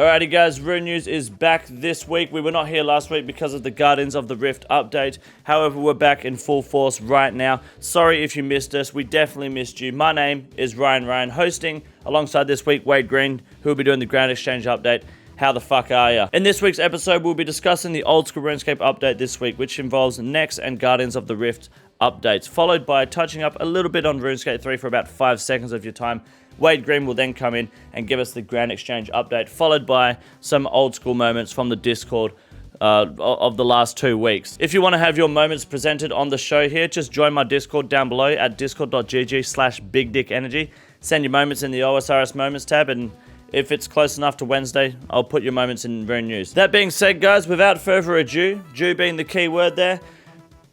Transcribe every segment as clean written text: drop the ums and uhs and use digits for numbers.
Alrighty guys, RuneNews is back this week. We were not here last week because of the Guardians of the Rift update. However, we're back in full force right now. Sorry if you missed us. We definitely missed you. My name is Ryan hosting alongside this week Wade Green, who will be doing the Grand Exchange update. How the fuck are ya? In this week's episode, we'll be discussing the old school RuneScape update this week, which involves Nex and Guardians of the Rift updates, followed by touching up a little bit on RuneScape 3 for about 5 seconds of your time. Wade Green will then come in and give us the Grand Exchange update, followed by some old school moments from the Discord of the last 2 weeks. If you want to have your moments presented on the show here, just join my Discord down below at discord.gg/bigdickenergy. Send your moments in the OSRS moments tab, and if it's close enough to Wednesday, I'll put your moments in RuneNews. That being said, guys, without further ado, Jew being the key word there,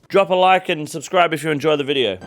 drop a like and subscribe if you enjoy the video.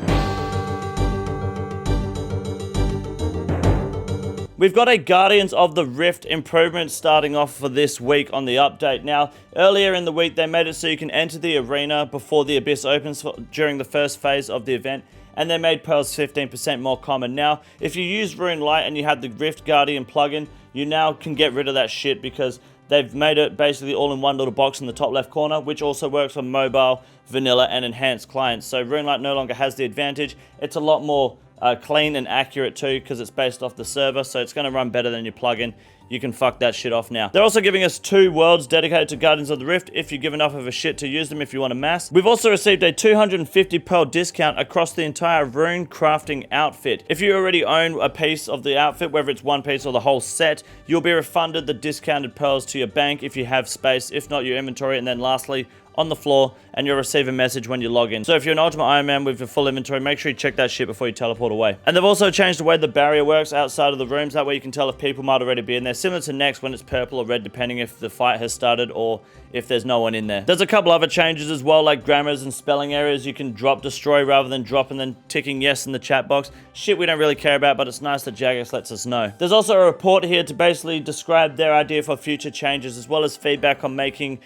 We've got a Guardians of the Rift improvement starting off for this week on the update. Now, earlier in the week, they made it so you can enter the arena before the Abyss opens during the first phase of the event, and they made pearls 15% more common. Now, if you use Runelite and you have the Rift Guardian plugin, you now can get rid of that shit because they've made it basically all in one little box in the top left corner, which also works on mobile, vanilla, and enhanced clients. So Runelite no longer has the advantage. It's a lot more clean and accurate too, because it's based off the server, so it's going to run better than your plugin. You can fuck that shit off now. They're also giving us 2 worlds dedicated to Guardians of the Rift if you give enough of a shit to use them if you want to mass. We've also received a 250 pearl discount across the entire rune crafting outfit. If you already own a piece of the outfit, whether it's one piece or the whole set, you'll be refunded the discounted pearls to your bank if you have space, if not your inventory, and then lastly, on the floor, and you'll receive a message when you log in. So if you're an Ultimate Iron Man with your full inventory, make sure you check that shit before you teleport away. And they've also changed the way the barrier works outside of the rooms. That way you can tell if people might already be in there. Similar to Nex when it's purple or red, depending if the fight has started or if there's no one in there. There's a couple other changes as well, like grammars and spelling errors. You can drop destroy rather than drop and then ticking yes in the chat box. Shit we don't really care about, but it's nice that Jagex lets us know. There's also a report here to basically describe their idea for future changes, as well as feedback on making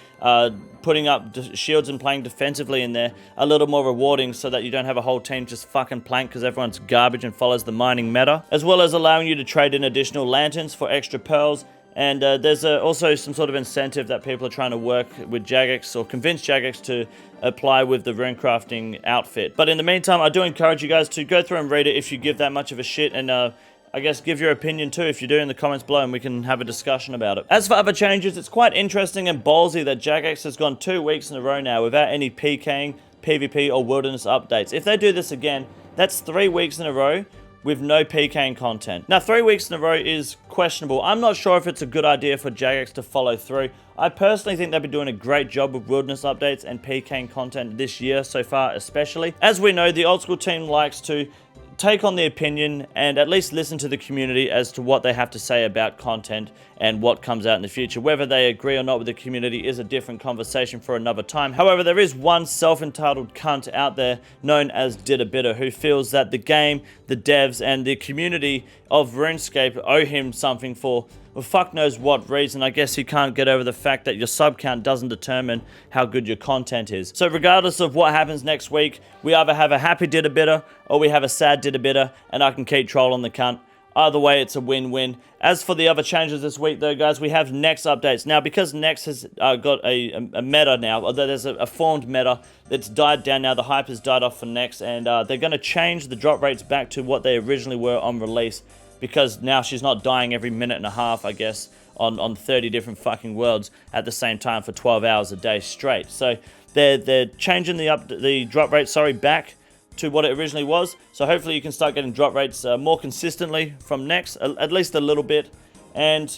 putting up shields and playing defensively in there a little more rewarding, so that you don't have a whole team just fucking plank because everyone's garbage and follows the mining meta, as well as allowing you to trade in additional lanterns for extra pearls. And there's also some sort of incentive that people are trying to work with Jagex or convince Jagex to apply with the rune crafting outfit. But in the meantime, I do encourage you guys to go through and read it if you give that much of a shit, and I guess give your opinion too if you do in the comments below, and we can have a discussion about it. As for other changes, it's quite interesting and ballsy that Jagex has gone 2 weeks in a row now without any PKing, PvP, or wilderness updates. If they do this again, that's 3 weeks in a row with no PKing content. Now, 3 weeks in a row is questionable. I'm not sure if it's a good idea for Jagex to follow through. I personally think they've been doing a great job with wilderness updates and PKing content this year so far, especially. As we know, the old school team likes to take on the opinion and at least listen to the community as to what they have to say about content and what comes out in the future. Whether they agree or not with the community is a different conversation for another time. However, there is one self-entitled cunt out there known as DitterBitter who feels that the game, the devs, and the community of RuneScape owe him something for, well, fuck knows what reason. I guess he can't get over the fact that your sub count doesn't determine how good your content is. So regardless of what happens next week, we either have a happy DitterBitter or we have a sad DitterBitter, and I can keep trolling the cunt. Either way, it's a win-win. As for the other changes this week, though, guys, we have Nex updates. Now, because Nex has got a meta now, although there's a formed meta that's died down now, the hype has died off for Nex, and they're going to change the drop rates back to what they originally were on release, because now she's not dying every minute and a half, I guess, on 30 different fucking worlds at the same time for 12 hours a day straight. So they're changing the drop rate, back to what it originally was. So hopefully you can start getting drop rates more consistently from Nex, at least a little bit. And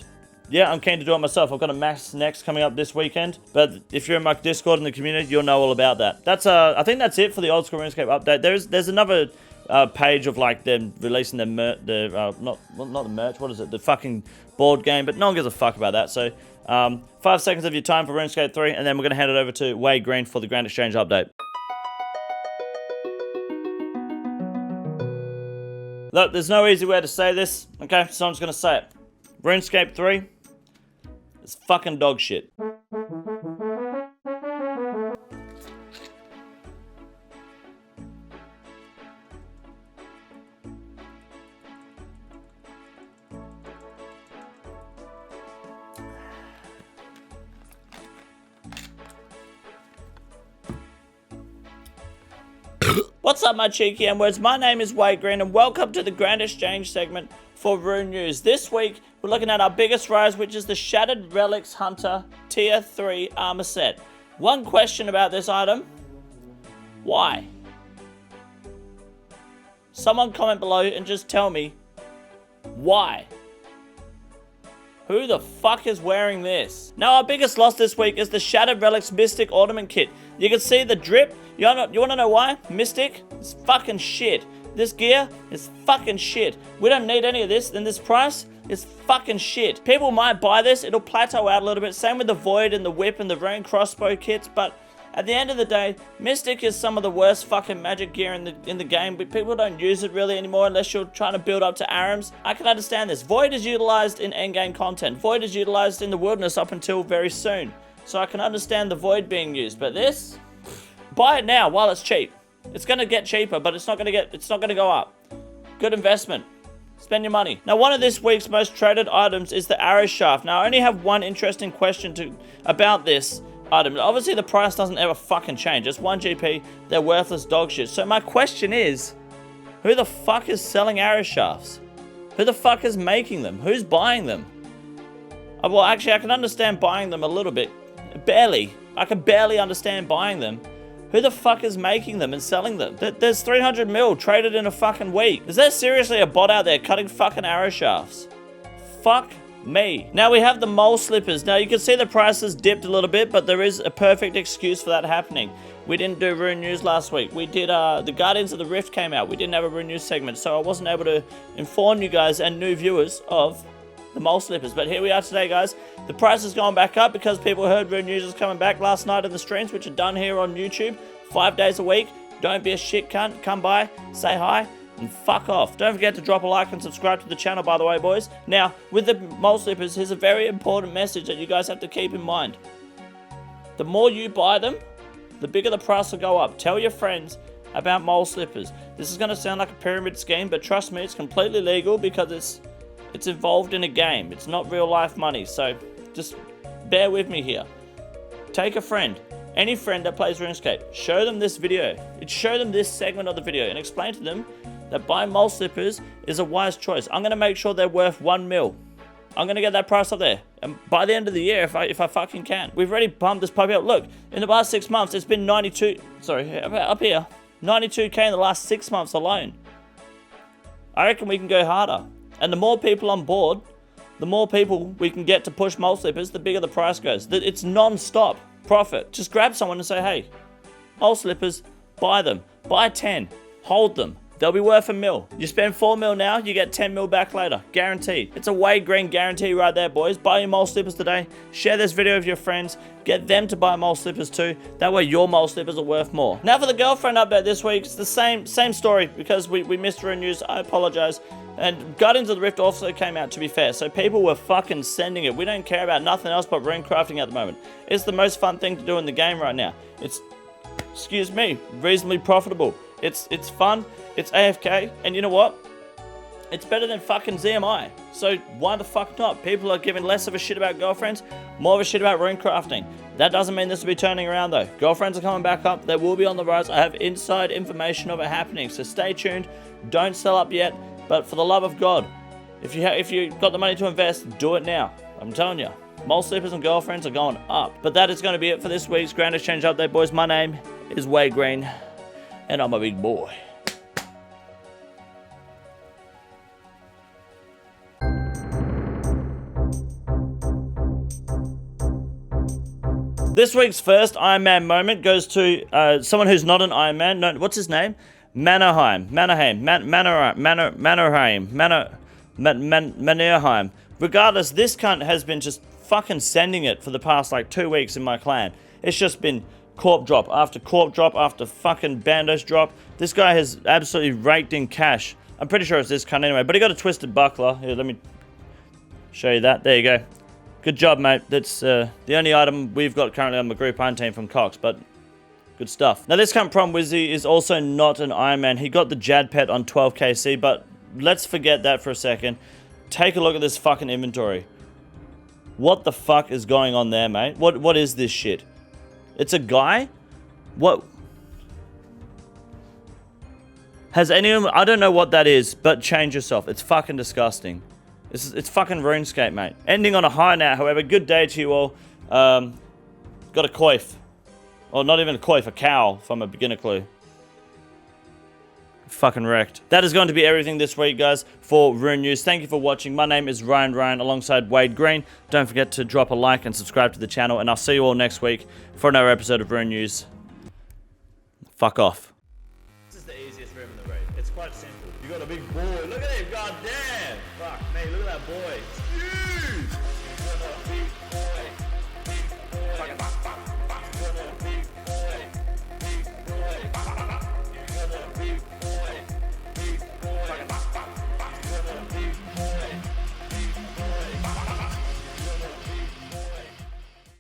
yeah, I'm keen to do it myself. I've got a max Nex coming up this weekend, but if you're in my Discord in the community, you'll know all about that. That's I think that's it for the old school RuneScape update. There's another page of like them releasing not the merch, what is it, the fucking board game, but no one gives a fuck about that. So 5 seconds of your time for RuneScape 3, and then we're going to hand it over to Wade Green for the Grand Exchange update. Look, there's no easy way to say this, okay, so I'm just going to say it. RuneScape 3 is fucking dog shit. What's up, my cheeky M-words? My name is Wade Green, and welcome to the Grand Exchange segment for RuneNews. This week, we're looking at our biggest rise, which is the Shattered Relics Hunter Tier 3 armor set. One question about this item. Why? Someone comment below and just tell me why. Who the fuck is wearing this? Now, our biggest loss this week is the Shattered Relics Mystic Ornament Kit. You can see the drip. You want to know why? Mystic is fucking shit. This gear is fucking shit. We don't need any of this, and this price is fucking shit. People might buy this. It'll plateau out a little bit. Same with the Void and the Whip and the Rune Crossbow kits, but at the end of the day, Mystic is some of the worst fucking magic gear in the game, but people don't use it really anymore unless you're trying to build up to Arams. I can understand this. Void is utilized in endgame content. Void is utilized in the wilderness up until very soon. So I can understand the Void being used, but this, buy it now while it's cheap. It's gonna get cheaper, but it's not gonna go up. Good investment. Spend your money. Now, one of this week's most traded items is the arrow shaft. Now, I only have one interesting question about this item. Obviously, the price doesn't ever fucking change. It's 1 GP. They're worthless dog shit. So my question is, who the fuck is selling arrow shafts? Who the fuck is making them? Who's buying them? Well, actually, I can understand buying them a little bit. Barely. I can barely understand buying them. Who the fuck is making them and selling them? There's 300 mil traded in a fucking week. Is there seriously a bot out there cutting fucking arrow shafts? Fuck me. Now we have the mole slippers. Now you can see the prices dipped a little bit, but there is a perfect excuse for that happening. We didn't do Rune News last week. We did, the Guardians of the Rift came out. We didn't have a Rune News segment, so I wasn't able to inform you guys and new viewers of the mole slippers. But here we are today, guys. The price has gone back up because people heard Rune News was coming back last night in the streams, which are done here on YouTube 5 days a week. Don't be a shit cunt. Come by, say hi, and fuck off. Don't forget to drop a like and subscribe to the channel, by the way, boys. Now, with the mole slippers, here's a very important message that you guys have to keep in mind. The more you buy them, the bigger the price will go up. Tell your friends about mole slippers. This is going to sound like a pyramid scheme, but trust me, it's completely legal because it's involved in a game. It's not real life money, so just bear with me here. Take a friend. Any friend that plays RuneScape, show them this video. Show them this segment of the video and explain to them that buying mole slippers is a wise choice. I'm going to make sure they're worth 1 mil. I'm going to get that price up there. And by the end of the year, if I fucking can. We've already bumped this puppy up. Look, in the past 6 months, it's been 92... Sorry, up here. 92k in the last 6 months alone. I reckon we can go harder. And the more people on board, the more people we can get to push mole slippers, the bigger the price goes. It's non-stop profit. Just grab someone and say, hey, mole slippers, buy them. Buy 10. Hold them. They'll be worth 1 mil. You spend 4 mil now, you get 10 mil back later. Guaranteed. It's a Wade Green guarantee right there, boys. Buy your mole slippers today. Share this video with your friends. Get them to buy mole slippers too. That way your mole slippers are worth more. Now for the girlfriend update this week, it's the same story because we missed Rune News. I apologize. And Guardians of the Rift also came out, to be fair. So people were fucking sending it. We don't care about nothing else but rune crafting at the moment. It's the most fun thing to do in the game right now. It's, excuse me, reasonably profitable. It's fun, it's AFK, and you know what? It's better than fucking ZMI. So why the fuck not? People are giving less of a shit about girlfriends, more of a shit about rune crafting. That doesn't mean this will be turning around though. Girlfriends are coming back up, they will be on the rise. I have inside information of it happening, so stay tuned. Don't sell up yet, but for the love of God, if you got the money to invest, do it now. I'm telling you. Mole slippers and girlfriends are going up. But that is going to be it for this week's Grand Exchange Update, boys. My name is Wade Green, and I'm a big boy. This week's first Iron Man moment goes to someone who's not an Iron Man. No, what's his name? Mannerheim. Regardless, this cunt has been just fucking sending it for the past like 2 weeks in my clan. It's just been corp drop after fucking bandos drop. This guy has absolutely raked in cash. I'm pretty sure it's this cunt anyway, but he got a twisted buckler. Here, let me show you that. There you go. Good job, mate. That's the only item we've got currently on the group iron team from Cox, but good stuff. Now, this cunt Prom Wizzy is also not an Iron Man. He got the Jad pet on 12kc, but let's forget that for a second. Take a look at this fucking inventory. What the fuck is going on there, mate? What is this shit? It's a guy? What? Has anyone... I don't know what that is, but change yourself. It's fucking disgusting. It's fucking RuneScape, mate. Ending on a high note, however. Good day to you all. Got a coif. Or not even a coif, a cow from a beginner clue. Fucking wrecked. That is going to be everything this week, guys, for RuneNews. Thank you for watching. My name is Ryan alongside Wade Green. Don't forget to drop a like and subscribe to the channel, and I'll see you all next week for another episode of RuneNews. Fuck off. This is the easiest room in the raid. It's quite simple. You got a big boy. Look at him. God damn. Fuck me. Look at that boy. It's huge.